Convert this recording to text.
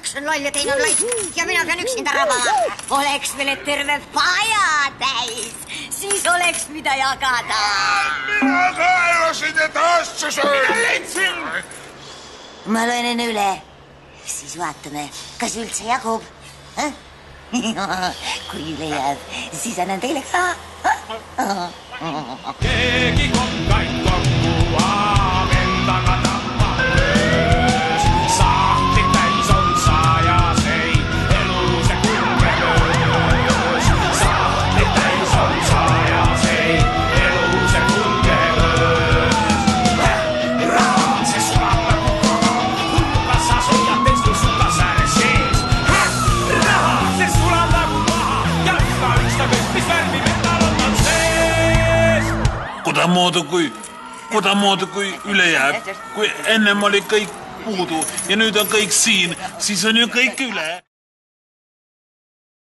üks on loll ja teine on laisk ja mina pean üksinda rabama. Oleks meil terve paja täis, siis oleks mida jagada. Mina kaelasin ja taastsa söön. Mina leidsin. Ma loen enne üle. Siis vaatame, kas üldse jagub. Kui üle jääb, siis annan teile ka. Keegi kokkaid kokku endaga tappa öös. Sahtid täis on sajaseid, elu see kulgeöös. Sahtid täis on sajaseid, elu see kulgeöös. Raha, see sulab nagu kogu, hullukas sa hoiad teist kui suka sääre sees. Raha, see sulab nagu maha ja üks ta kõik, mis värvi metal on sees. Odamoodi kui üle jääb, kui ennem oli kõik puudu ja nüüd on kõik siin, siis on ju kõik üle.